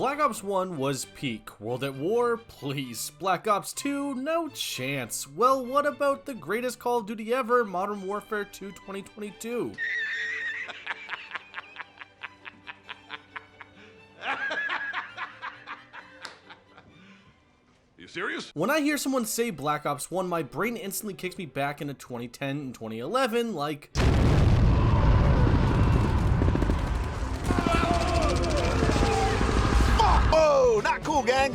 Black Ops 1 was peak. World at War? Please. Black Ops 2? No chance. Well, what about the greatest Call of Duty ever, Modern Warfare 2 2022? You serious? When I hear someone say Black Ops 1, my brain instantly kicks me back into 2010 and 2011, like... Oh, not cool, gang.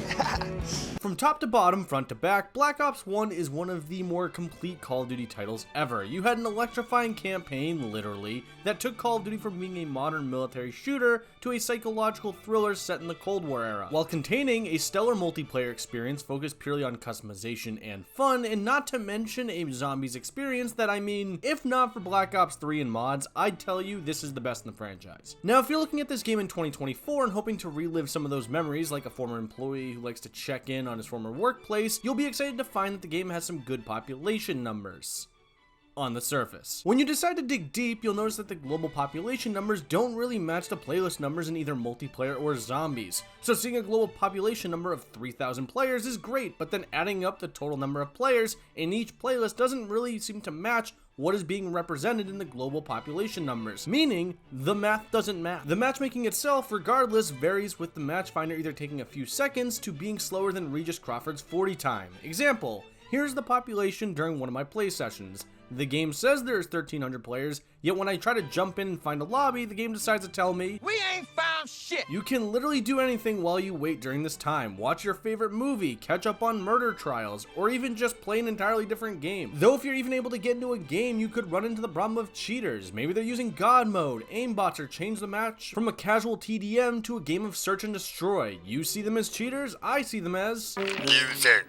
From top to bottom, front to back, Black Ops 1 is one of the more complete Call of Duty titles ever. You had an electrifying campaign, literally, that took Call of Duty from being a modern military shooter to a psychological thriller set in the Cold War era, while containing a stellar multiplayer experience focused purely on customization and fun, and not to mention a zombies experience that, I mean, if not for Black Ops 3 and mods, I'd tell you this is the best in the franchise. Now, if you're looking at this game in 2024 and hoping to relive some of those memories, like a former employee who likes to check in on his former workplace, you'll be excited to find that the game has some good population numbers. On the surface. When you decide to dig deep, you'll notice that the global population numbers don't really match the playlist numbers in either multiplayer or zombies. So seeing a global population number of 3,000 players is great, but then adding up the total number of players in each playlist doesn't really seem to match what is being represented in the global population numbers, meaning the math doesn't match. The matchmaking itself, regardless, varies with the match finder either taking a few seconds to being slower than Regis Crawford's 40 time. Example, here's the population during one of my play sessions. The game says there's 1,300 players, yet when I try to jump in and find a lobby, the game decides to tell me, We ain't found shit. You can literally do anything while you wait during this time. Watch your favorite movie, catch up on murder trials, or even just play an entirely different game. Though if you're even able to get into a game, you could run into the problem of cheaters. Maybe they're using God mode, aimbots, or change the match from a casual TDM to a game of search and destroy. You see them as cheaters, I see them as... Loser.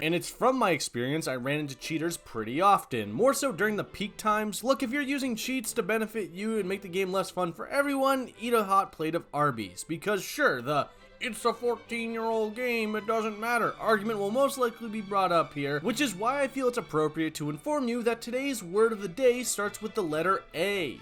And it's from my experience I ran into cheaters pretty often, more so during the peak times. Look, if you're using cheats to benefit you and make the game less fun for everyone, eat a hot plate of Arby's, because sure, it's a 14-year-old game, it doesn't matter argument will most likely be brought up here, which is why I feel it's appropriate to inform you that today's word of the day starts with the letter A.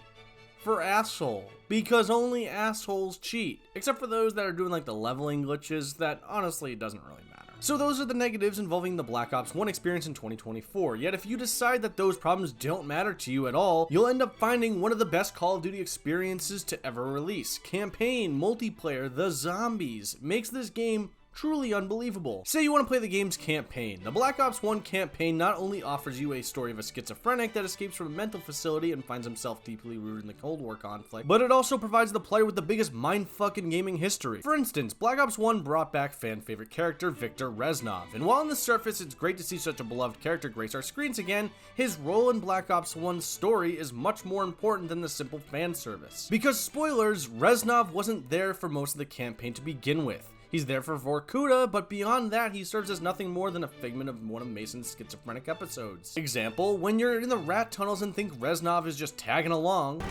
For asshole, because only assholes cheat, except for those that are doing like the leveling glitches that honestly doesn't really matter. So those are the negatives involving the Black Ops 1 experience in 2024, yet if you decide that those problems don't matter to you at all, you'll end up finding one of the best Call of Duty experiences to ever release. Campaign, multiplayer, the zombies, makes this game truly unbelievable. Say you want to play the game's campaign. The Black Ops 1 campaign not only offers you a story of a schizophrenic that escapes from a mental facility and finds himself deeply rooted in the Cold War conflict, but it also provides the player with the biggest mindfuck in gaming history. For instance, Black Ops 1 brought back fan favorite character Victor Reznov, and while on the surface it's great to see such a beloved character grace our screens again, his role in Black Ops 1's story is much more important than the simple fan service. Because spoilers, Reznov wasn't there for most of the campaign to begin with. He's there for Vorkuta, but beyond that, he serves as nothing more than a figment of one of Mason's schizophrenic episodes. Example, when you're in the rat tunnels and think Reznov is just tagging along.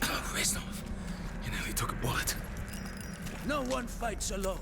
Reznov, you nearly took a bullet. No one fights alone.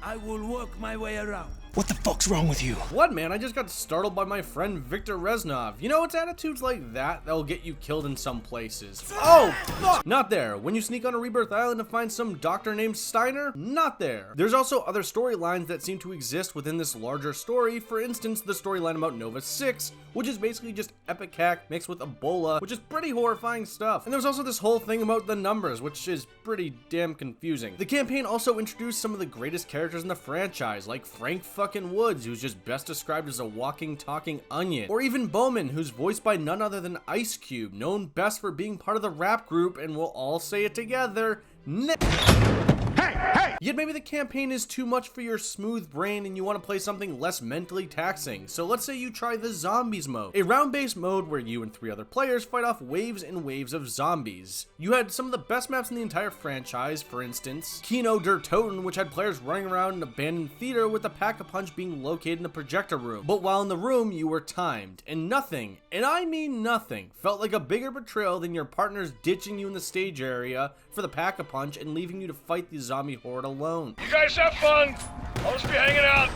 I will work my way around. What the fuck's wrong with you? What, man? I just got startled by my friend Victor Reznov. You know, it's attitudes like that that'll get you killed in some places. Oh, fuck! Not there. When you sneak on a Rebirth Island to find some doctor named Steiner? Not there. There's also other storylines that seem to exist within this larger story. For instance, the storyline about Nova 6, which is basically just epic hack mixed with Ebola, which is pretty horrifying stuff. And there's also this whole thing about the numbers, which is pretty damn confusing. The campaign also introduced some of the greatest characters in the franchise, like Frank fucking Woods, who's just best described as a walking, talking onion, or even Bowman, who's voiced by none other than Ice Cube, known best for being part of the rap group, and we'll all say it together, Yet maybe the campaign is too much for your smooth brain and you want to play something less mentally taxing. So let's say you try the Zombies mode, a round-based mode where you and 3 other players fight off waves and waves of zombies. You had some of the best maps in the entire franchise, for instance, Kino Der Toten, which had players running around an abandoned theater with a pack-a-punch being located in a projector room. But while in the room, you were timed, and nothing, and I mean nothing, felt like a bigger betrayal than your partners ditching you in the stage area for the pack-a-punch and leaving you to fight the zombie horde alone. You guys have fun. I'll just be hanging out,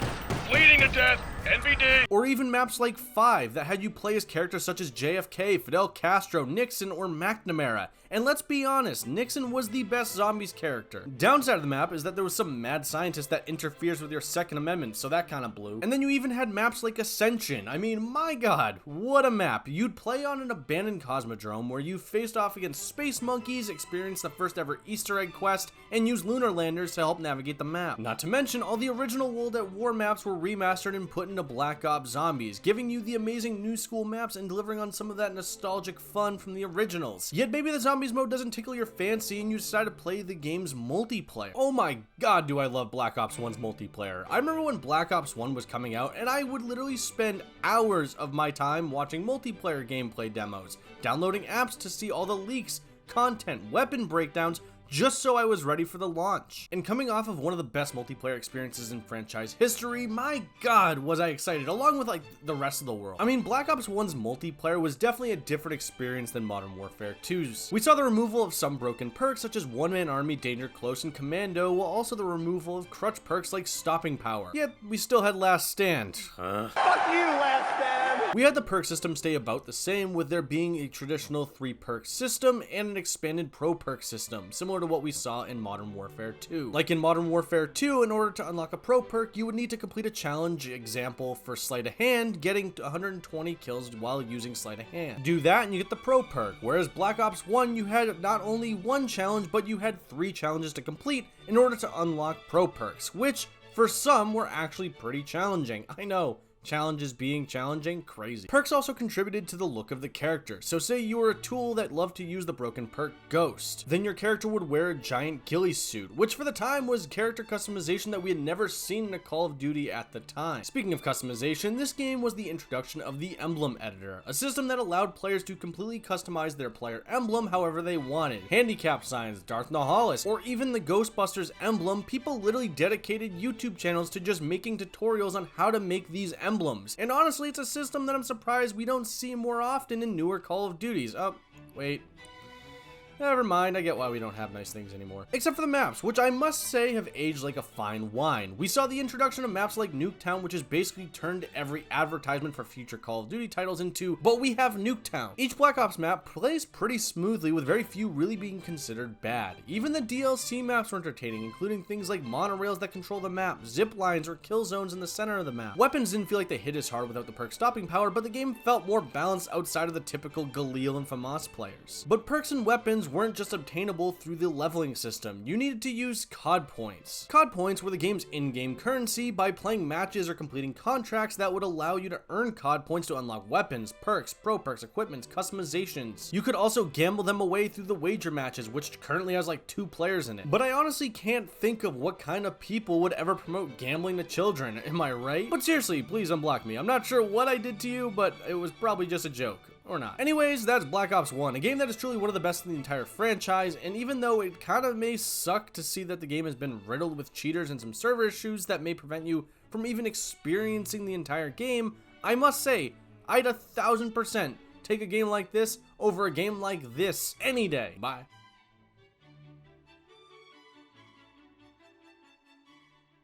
bleeding to death, NBD. Or even maps like 5 that had you play as characters such as JFK, Fidel Castro, Nixon, or McNamara, and let's be honest, Nixon was the best zombies character. Downside of the map is that there was some mad scientist that interferes with your Second Amendment, so that kind of blew. And then you even had maps like Ascension. I mean, my god, what a map. You'd play on an abandoned cosmodrome where you faced off against space monkeys, experienced the first ever Easter egg quest, and used lunar landers to help navigate the map. Not to mention, all the original World at War maps were remastered and put into Black Ops Zombies, giving you the amazing new school maps and delivering on some of that nostalgic fun from the originals. Yet maybe the Zombies mode doesn't tickle your fancy and you decide to play the game's multiplayer. Oh my god, do I love Black Ops 1's multiplayer. I remember when Black Ops 1 was coming out and I would literally spend hours of my time watching multiplayer gameplay demos, downloading apps to see all the leaks, content, weapon breakdowns, just so I was ready for the launch. And coming off of one of the best multiplayer experiences in franchise history, my god was I excited, along with like the rest of the world. I mean, Black Ops 1's multiplayer was definitely a different experience than Modern Warfare 2's. We saw the removal of some broken perks such as One-Man Army, Danger Close, and Commando, while also the removal of crutch perks like Stopping Power. Yet, we still had Last Stand. Fuck you, Last Stand! We had the perk system stay about the same, with there being a traditional 3-perk system and an expanded pro perk system, similar to what we saw in Modern Warfare 2. Like in Modern Warfare 2, in order to unlock a pro perk, you would need to complete a challenge, example for Sleight of Hand, getting 120 kills while using Sleight of Hand. Do that and you get the pro perk, whereas Black Ops 1, you had not only one challenge, but you had 3 challenges to complete in order to unlock pro perks, which for some were actually pretty challenging. I know. Challenges being challenging, crazy. Perks also contributed to the look of the character. So say you were a tool that loved to use the broken perk Ghost, then your character would wear a giant ghillie suit, which for the time was character customization that we had never seen in a Call of Duty at the time. Speaking of customization, this game was the introduction of the Emblem Editor, a system that allowed players to completely customize their player emblem however they wanted. Handicap signs, Darth Nihilus, or even the Ghostbusters emblem. People literally dedicated YouTube channels to just making tutorials on how to make these emblems. And honestly, it's a system that I'm surprised we don't see more often in newer Call of Duties. Oh, wait. Never mind, I get why we don't have nice things anymore. Except for the maps, which I must say have aged like a fine wine. We saw the introduction of maps like Nuketown, which has basically turned every advertisement for future Call of Duty titles into, but we have Nuketown. Each Black Ops map plays pretty smoothly, with very few really being considered bad. Even the DLC maps were entertaining, including things like monorails that control the map, zip lines, or kill zones in the center of the map. Weapons didn't feel like they hit as hard without the perk Stopping Power, but the game felt more balanced outside of the typical Galil and FAMAS players. But perks and weapons weren't just obtainable through the leveling system. You needed to use COD points. COD points were the game's in-game currency by playing matches or completing contracts that would allow you to earn COD points to unlock weapons, perks, pro perks, equipments, customizations. You could also gamble them away through the wager matches, which currently has like 2 players in it. But I honestly can't think of what kind of people would ever promote gambling to children, am I right? But seriously, please unblock me. I'm not sure what I did to you, but it was probably just a joke. Or not. Anyways, that's Black Ops 1, a game that is truly one of the best in the entire franchise, and even though it kind of may suck to see that the game has been riddled with cheaters and some server issues that may prevent you from even experiencing the entire game, I must say, I'd 1000% take a game like this over a game like this any day. Bye.